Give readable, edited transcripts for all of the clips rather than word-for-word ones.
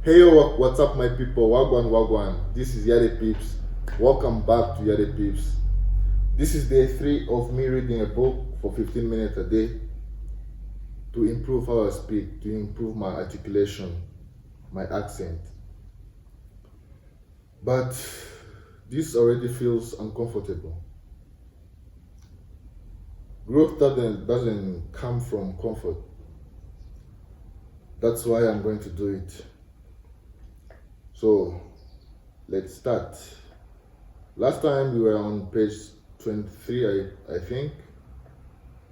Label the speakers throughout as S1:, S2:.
S1: Hey, yo, what's up, my people? Wagwan, wagwan. This is Yade Peeps. Welcome back to Yade Peeps. This is day 3 of me reading a book for 15 minutes a day to improve how I speak, to improve my articulation, my accent. But this already feels uncomfortable. Growth doesn't come from comfort. That's why I'm going to do it. So let's start. Last time we were on page 23, I think.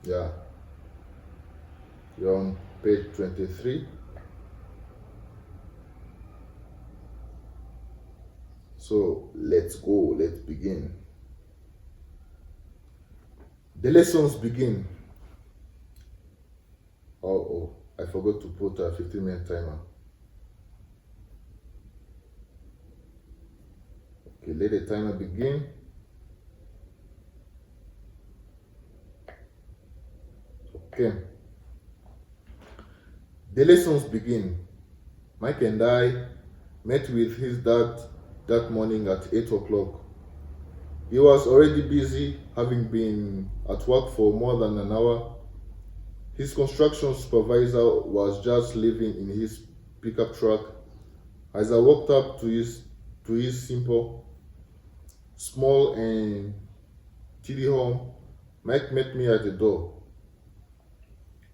S1: Yeah, we're on page 23. So let's go, let's begin. The lessons begin. Oh, I forgot to put a 15-minute timer. Okay, let the timer begin. Okay. The lessons begin. Mike and I met with his dad that morning at 8 o'clock. He was already busy, having been at work for more than an hour. His construction supervisor was just leaving in his pickup truck. As I walked up to his simple, small and tidy home, Mike met me at the door.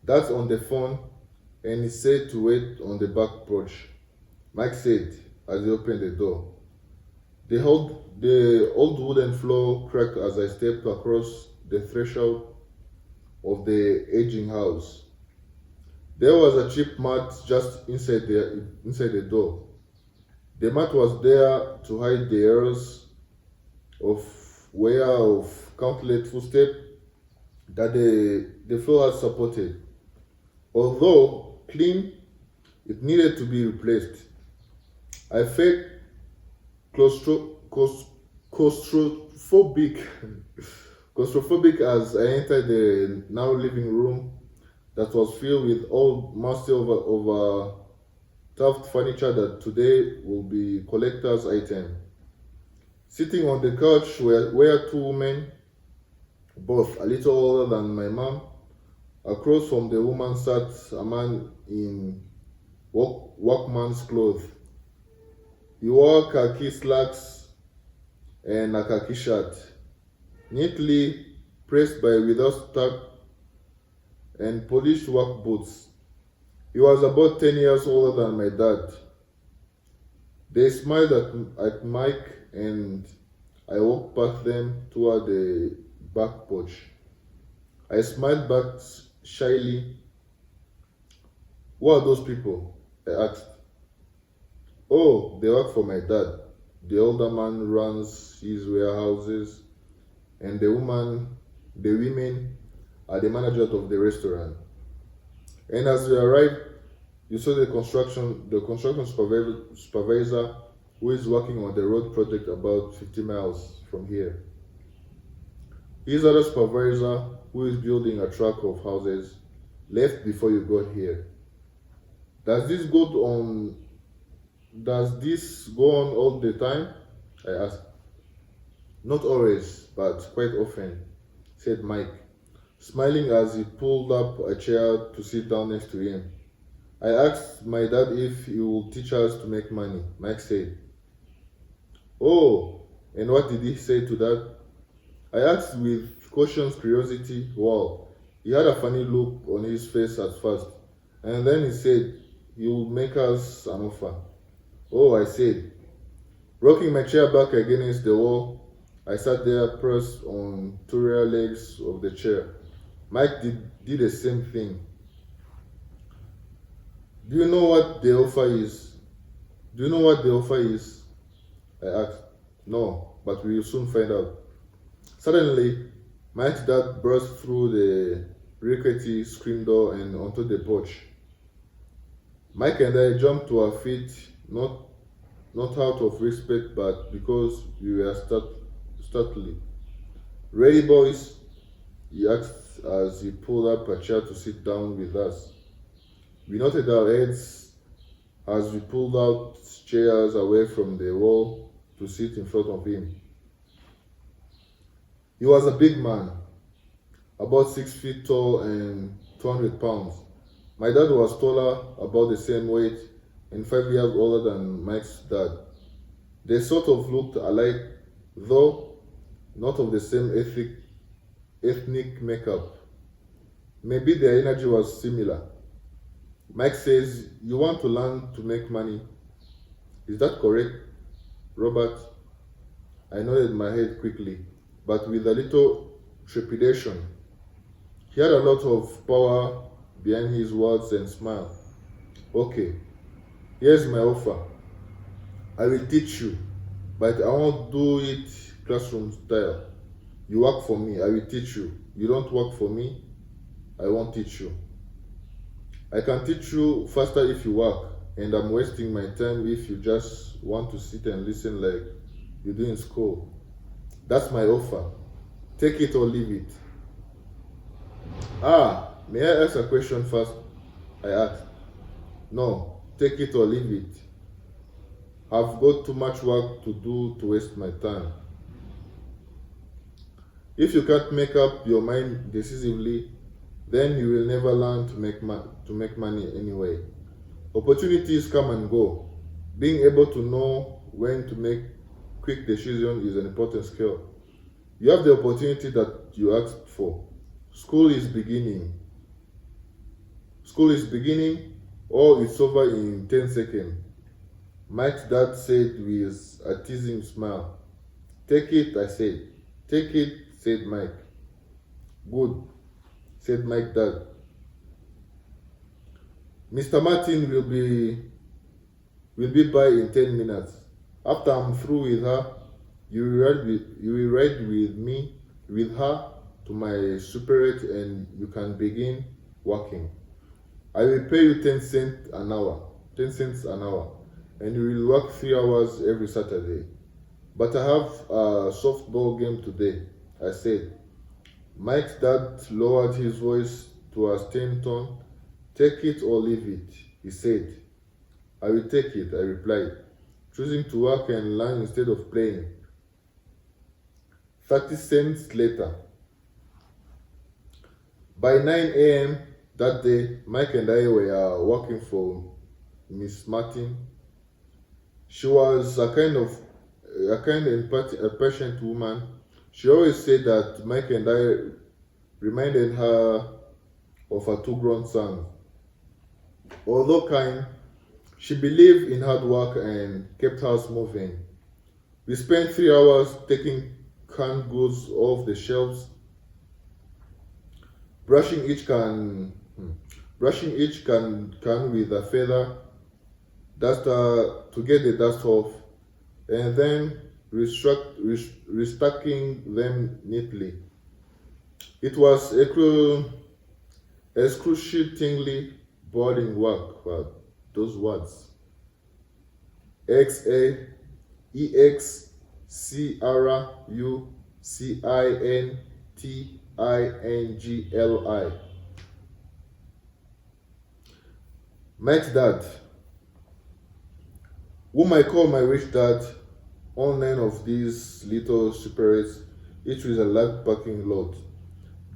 S1: That's on the phone, and he said to wait on the back porch. Mike said as he opened the door. The old wooden floor cracked as I stepped across the threshold of the aging house. There was a cheap mat just inside the door. The mat was there to hide the errors of wear of countless footsteps that the floor had supported. Although clean, it needed to be replaced. I felt claustrophobic, claustrophobic as I entered the now living room that was filled with old, musty, over stuffed furniture that today will be collector's item. Sitting on the couch were two women, both a little older than my mom. Across from the woman sat a man in workman's clothes. He wore khaki slacks and a khaki shirt, neatly pressed by without tuck and polished work boots. He was about 10 years older than my dad. They smiled at Mike, and I walked past them toward the back porch. I smiled back shyly. Who are those people? I asked. Oh, they work for my dad. The older man runs his warehouses, and the women are the managers of the restaurant. And as we arrived, you saw the construction supervisor who is working on the road project about 50 miles from here. His other supervisor, who is building a track of houses, left before you got here. Does this go on? Does this go on all the time? I asked. Not always, but quite often, said Mike, smiling as he pulled up a chair to sit down next to him. I asked my dad if he would teach us to make money. Mike said. Oh, and what did he say to that? I asked with cautious curiosity. Wow, he had a funny look on his face at first, and then he said he would make us an offer. Oh, I said. Rocking my chair back against the wall, I sat there pressed on two rear legs of the chair. Mike did the same thing. Do you know what the offer is? Do you know what the offer is? I asked. No, but we will soon find out. Suddenly, Mike's dad burst through the rickety screen door and onto the porch. Mike and I jumped to our feet, not out of respect, but because we were startled. Ready, boys? He asked as he pulled up a chair to sit down with us. We nodded our heads as we pulled out chairs away from the wall to sit in front of him. He was a big man, about 6 feet tall and 200 pounds. My dad was taller, about the same weight, and 5 years older than Mike's dad. They sort of looked alike, though not of the same ethnic makeup. Maybe their energy was similar. Mike says, "You want to learn to make money. Is that correct, Robert?" I nodded my head quickly, but with a little trepidation. He had a lot of power behind his words and smiled. "Okay, here's my offer. I will teach you, but I won't do it classroom style. You work for me, I will teach you. You don't work for me, I won't teach you. I can teach you faster if you work, and I'm wasting my time if you just want to sit and listen like you do in school. That's my offer. Take it or leave it." "Ah, may I ask a question first?" I asked. "No, take it or leave it. I've got too much work to do to waste my time. If you can't make up your mind decisively, then you will never learn to make money anyway. Opportunities come and go. Being able to know when to make quick decisions is an important skill. You have the opportunity that you asked for. School is beginning. Or it's over in 10 seconds. Mike's dad said with a teasing smile. "Take it," I said. "Take it," said Mike. "Good," said Mike's dad. "Mr. Martin will be by in 10 minutes. After I'm through with her, you will ride with her to my superette and you can begin working. I will pay you 10 cents an hour, and you will work 3 hours every Saturday. But I have a softball game today," I said. Mike's dad lowered his voice to a stern tone. "Take it or leave it," he said. "I will take it," I replied, choosing to work and learn instead of playing. 30 cents later. By 9 a.m. that day, Mike and I were working for Miss Martin. She was a kind and patient woman. She always said that Mike and I reminded her of her two grown sons. Although kind, she believed in hard work and kept us moving. We spent 3 hours taking canned goods off the shelves, brushing each can with a feather duster to get the dust off, and then restacking them neatly. It was excruciatingly boring work. Those words. Exaexcruciatingly. Mike's dad, whom I call my rich dad, owned 9 of these little superettes, each with a large parking lot.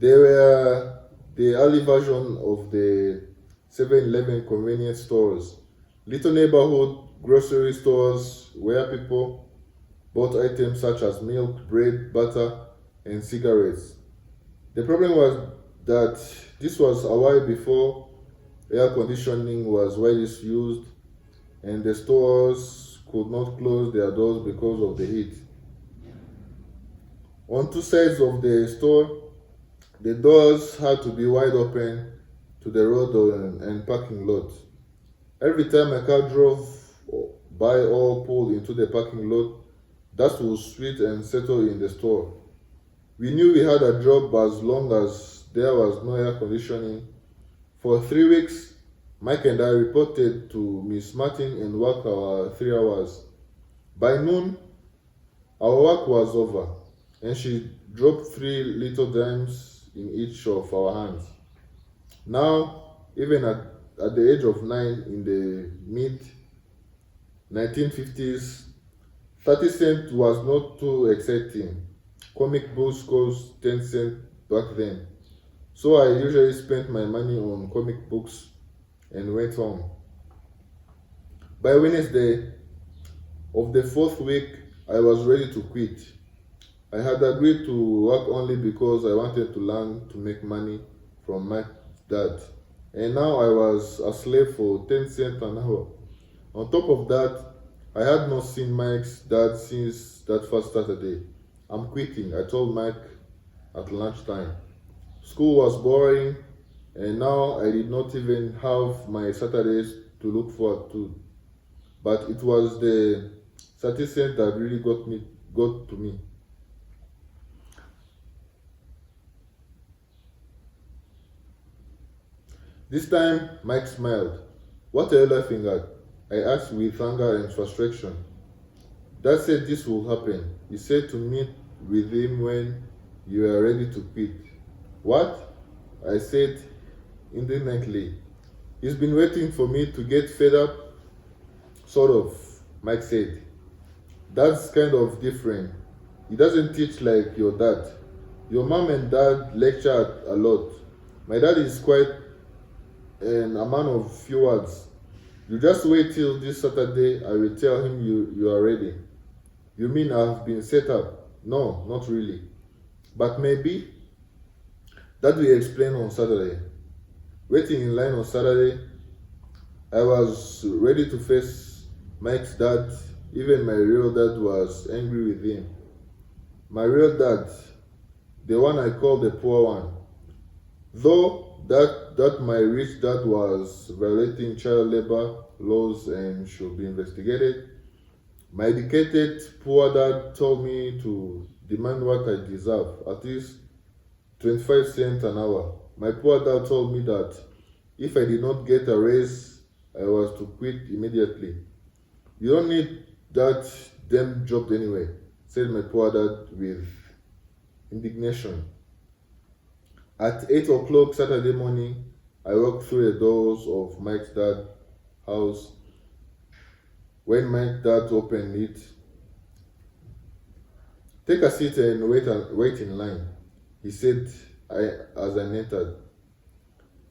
S1: They were the early version of the 7-Eleven convenience stores, little neighborhood grocery stores where people bought items such as milk, bread, butter, and cigarettes. The problem was that this was a while before air conditioning was widely used, and the stores could not close their doors because of the heat. On 2 sides of the store, the doors had to be wide open to the road and parking lot. Every time a car drove by or pulled into the parking lot, dust would sweat and settle in the store. We knew we had a job as long as there was no air conditioning. For 3 weeks, Mike and I reported to Miss Martin and worked our 3 hours. By noon, our work was over, and she dropped 3 little dimes in each of our hands. Now, even at the age of 9 in the mid 1950s, 30 cent was not too exciting. Comic books cost 10 cents back then. So I usually spent my money on comic books and went home. By Wednesday of the fourth week, I was ready to quit. I had agreed to work only because I wanted to learn to make money from my dad. And now I was a slave for 10 cents an hour. On top of that, I had not seen Mike's dad since that first Saturday. I'm quitting, I told Mike at lunchtime. School was boring, and now I did not even have my Saturdays to look forward to. But it was the 30 cents that really got to me. This time, Mike smiled. What are you laughing at? I asked with anger and frustration. Dad said this will happen. He said to meet with him when you are ready to quit. What? I said indignantly. He's been waiting for me to get fed up, sort of, Mike said. That's kind of different. He doesn't teach like your dad. Your mom and dad lecture a lot. My dad is quite a man of few words. You just wait till this Saturday, I will tell him you are ready. You mean I've been set up? No, not really. But maybe that will explain on Saturday. Waiting in line on Saturday, I was ready to face Mike's dad. Even my real dad was angry with him. My real dad, the one I call the poor one. Though that my rich dad was violating child labor laws and should be investigated, my educated poor dad told me to demand what I deserve, at least 25 cents an hour. My poor dad told me that if I did not get a raise, I was to quit immediately. You don't need that damn job anyway, said my poor dad with indignation. At 8 o'clock Saturday morning, I walked through the doors of Mike's dad's house. When Mike's dad opened it, take a seat and wait in line, he said as I entered.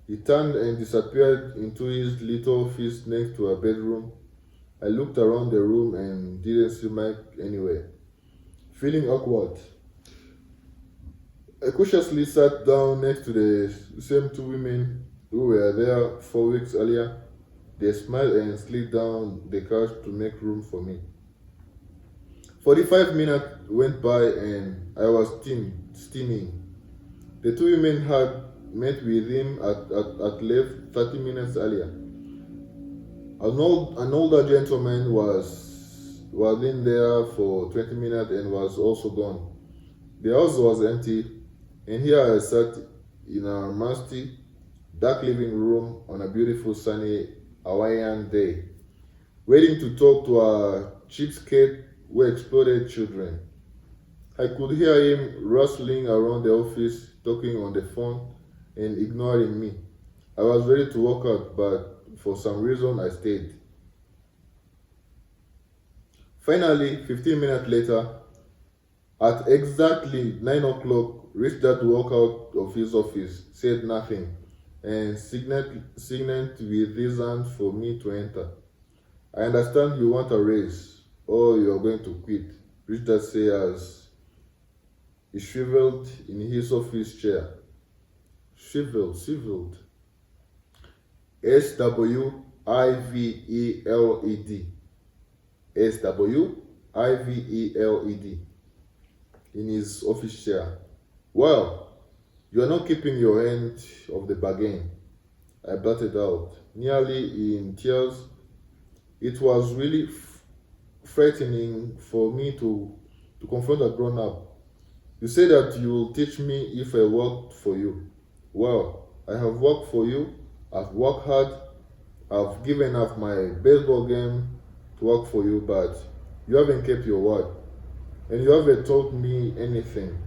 S1: He turned and disappeared into his little office next to a bedroom. I looked around the room and didn't see Mike anywhere. Feeling awkward, I cautiously sat down next to the same two women who were there 4 weeks earlier. They smiled and slid down the couch to make room for me. 45 minutes went by and I was steaming. The two women had met with him at left 30 minutes earlier. An older gentleman was in there for 20 minutes and was also gone. The house was empty, and here I sat in a musty, dark living room on a beautiful sunny Hawaiian day, waiting to talk to a cheapskate who exploited children. I could hear him rustling around the office, talking on the phone and ignoring me. I was ready to walk out, but for some reason I stayed. Finally, 15 minutes later, at exactly 9 o'clock, Rich Dad walked out of his office, said nothing, and signaled with his hand for me to enter. I understand you want a raise, or you are going to quit, Rich Dad said as he shriveled in his office chair. Shriveled. SWIVELED. SWIVELED. In his office chair. Well, you are not keeping your end of the bargain, I blurted out, nearly in tears. It was really frightening for me to confront a grown up. You say that you will teach me if I worked for you. Well, I have worked for you, I've worked hard, I've given up my baseball game to work for you, but you haven't kept your word. And you haven't told me anything.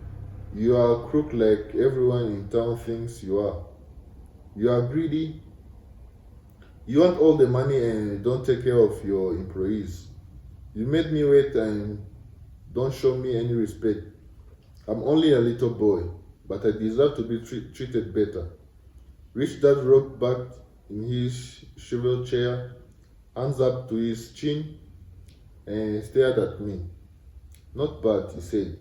S1: You are a crook like everyone in town thinks you are. You are greedy. You want all the money and don't take care of your employees. You made me wait and don't show me any respect. I'm only a little boy, but I deserve to be treated better. Rich Dad rocked back in his swivel chair, hands up to his chin, and stared at me. Not bad, he said.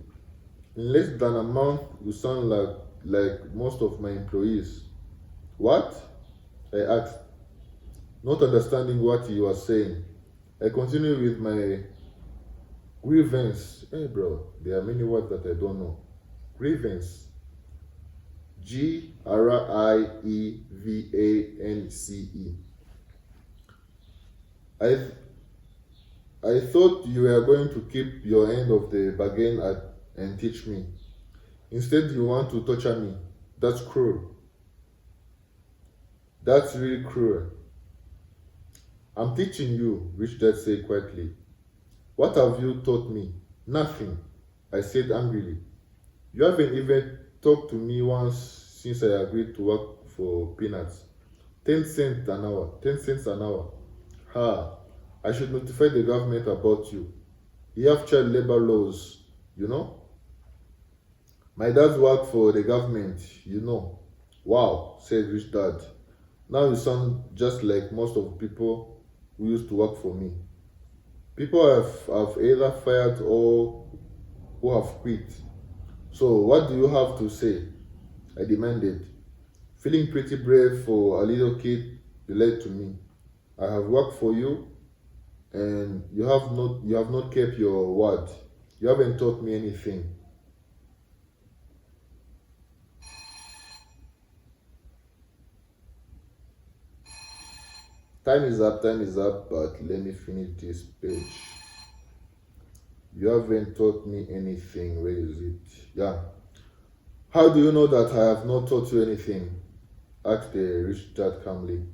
S1: In less than a month, you sound like most of my employees. What? I asked, not understanding what he was saying. I continued with my grievance. Hey, bro, there are many words that I don't know. Grievance. Grievance. I I thought you were going to keep your end of the bargain and teach me. Instead, you want to torture me. That's cruel. That's really cruel. I'm teaching you, Rich Dad said quietly. What have you taught me? Nothing, I said angrily. You haven't even talked to me once since I agreed to work for peanuts. 10 cents an hour. 10 cents an hour. Ha! I should notify the government about you. You have child labor laws, you know? My dad worked for the government, you know. Wow, said Rich Dad. Now you sound just like most of the people who used to work for me. People have either fired or who have quit. So what do you have to say? I demanded. Feeling pretty brave for a little kid, you lied to me. I have worked for you and you have not kept your word. You haven't taught me anything. Time is up, but let me finish this page. You haven't taught me anything. Where is it? Yeah. How do you know that I have not taught you anything? Asked the rich dad calmly.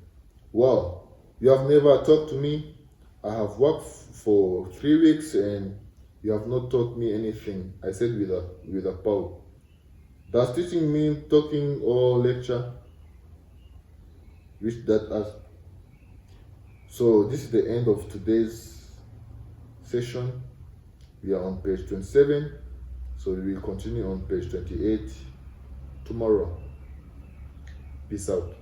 S1: Well, you have never talked to me. I have worked for 3 weeks and you have not taught me anything. I said with a pout. Does teaching mean talking or lecture? Rich dad asked. So this is the end of today's session. We are on page 27. So we will continue on page 28 tomorrow. Peace out.